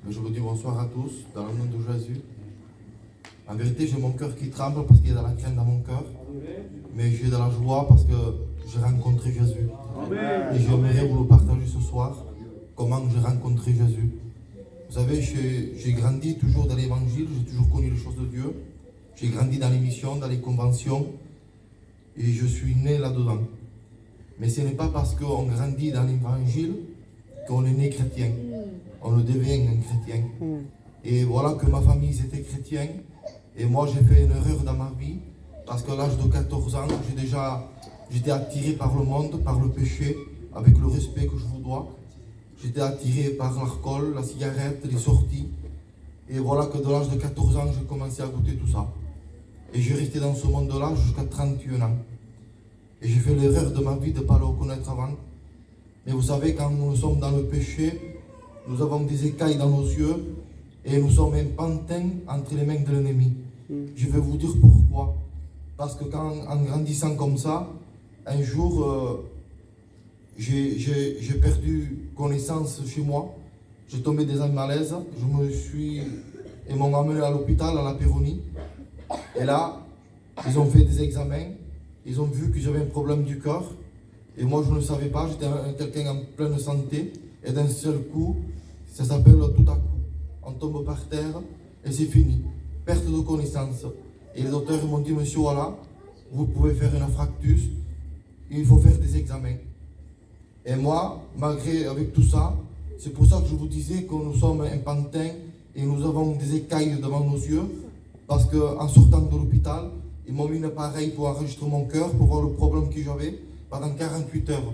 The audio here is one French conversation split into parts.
Mais je vous dis bonsoir à tous, dans le nom de Jésus. En vérité, j'ai mon cœur qui tremble parce qu'il y a de la crainte dans mon cœur. Mais j'ai de la joie parce que j'ai rencontré Jésus. Et j'aimerais vous le partager ce soir, comment j'ai rencontré Jésus. Vous savez, j'ai grandi toujours dans l'évangile, j'ai toujours connu les choses de Dieu. J'ai grandi dans les missions, dans les conventions, et je suis né là-dedans. Mais ce n'est pas parce qu'on grandit dans l'évangile qu'on est né chrétien. On le devient un chrétien. Et voilà que ma famille était chrétienne. Et moi, j'ai fait une erreur dans ma vie. Parce qu'à l'âge de 14 ans, j'étais attiré par le monde, par le péché, avec le respect que je vous dois. J'étais attiré par l'alcool, la cigarette, les sorties. Et voilà que de l'âge de 14 ans, j'ai commencé à goûter tout ça. Et j'ai resté dans ce monde-là jusqu'à 31 ans. Et j'ai fait l'erreur de ma vie de ne pas le reconnaître avant. Mais vous savez, quand nous sommes dans le péché, nous avons des écailles dans nos yeux et nous sommes un pantin entre les mains de l'ennemi. Je vais vous dire pourquoi. Parce que en grandissant comme ça, un jour, j'ai perdu connaissance chez moi. J'ai tombé dans un malaise. Ils m'ont amené à l'hôpital, à la Péronie. Et là, ils ont fait des examens. Ils ont vu que j'avais un problème du cœur. Et moi, je ne le savais pas. J'étais quelqu'un en pleine santé. Et d'un seul coup, ça s'appelle tout à coup. On tombe par terre et c'est fini. Perte de connaissance. Et les docteurs m'ont dit, monsieur, voilà, vous pouvez faire une fractus. Il faut faire des examens. Et moi, malgré avec tout ça, c'est pour ça que je vous disais que nous sommes un pantin et nous avons des écailles devant nos yeux. Parce qu'en sortant de l'hôpital, ils m'ont mis un appareil pour enregistrer mon cœur, pour voir le problème que j'avais pendant 48 heures.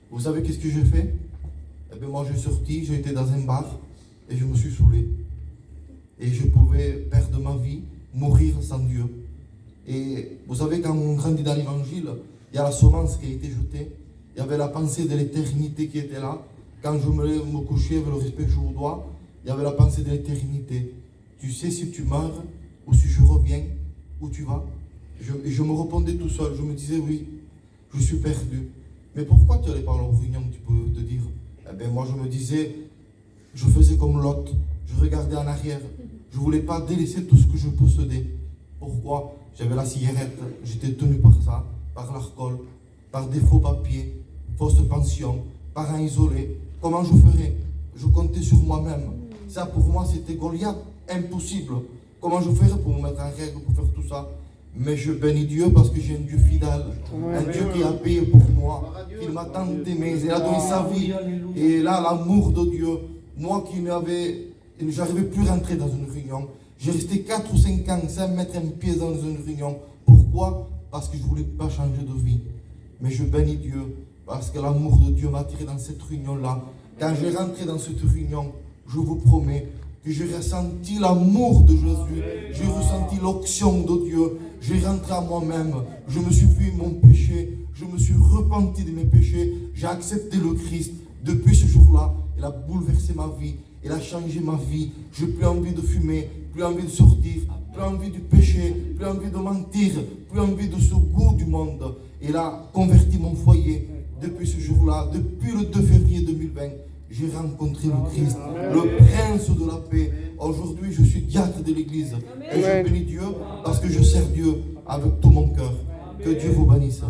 Vous savez qu'est-ce que j'ai fait? Eh bien, moi, j'ai sorti, j'ai été dans un bar et je me suis saoulé. Et je pouvais perdre ma vie, mourir sans Dieu. Et vous savez, quand on grandit dans l'évangile, il y a la semence qui a été jetée. Il y avait la pensée de l'éternité qui était là. Quand je me couchais avec le respect que je vous dois, il y avait la pensée de l'éternité. Tu sais si tu meurs ou si je reviens, où tu vas? Je me répondais tout seul. Je me disais, oui, je suis perdu. Mais pourquoi tu n'allais pas à la réunion, tu peux te dire? Eh bien, moi, je me disais, je faisais comme Lot. Je regardais en arrière. Je ne voulais pas délaisser tout ce que je possédais. Pourquoi? J'avais la cigarette. J'étais tenu par ça, par l'alcool, par des faux papiers, fausse pension, parents isolés. Comment je ferais? Je comptais sur moi-même. Ça, pour moi, c'était Goliath. Impossible. Comment je ferais pour me mettre en règle, pour faire tout ça? Mais je bénis Dieu parce que j'ai un Dieu fidèle, un Dieu qui a payé pour moi, qui m'a tant aimé, il a donné sa vie. Et là, l'amour de Dieu, moi qui j'arrivais plus à rentrer dans une réunion. J'ai resté 4 ou 5 ans sans mettre un pied dans une réunion. Pourquoi? Parce que je ne voulais pas changer de vie. Mais je bénis Dieu parce que l'amour de Dieu m'a attiré dans cette réunion-là. Quand j'ai rentré dans cette réunion, je vous promets que j'ai ressenti l'amour de Jésus, j'ai ressenti l'onction de Dieu, j'ai rentré à moi-même, je me suis vu mon péché, je me suis repenti de mes péchés, j'ai accepté le Christ. Depuis ce jour-là, il a bouleversé ma vie, il a changé ma vie, je n'ai plus envie de fumer, plus envie de sortir, plus envie du péché, plus envie de mentir, plus envie de ce goût du monde. Il a converti mon foyer. Depuis ce jour-là, depuis le 2 février 2020, j'ai rencontré le Christ, le prince de la paix. Aujourd'hui, je suis diacre de l'église. Et je bénis Dieu parce que je sers Dieu avec tout mon cœur. Que Dieu vous bénisse.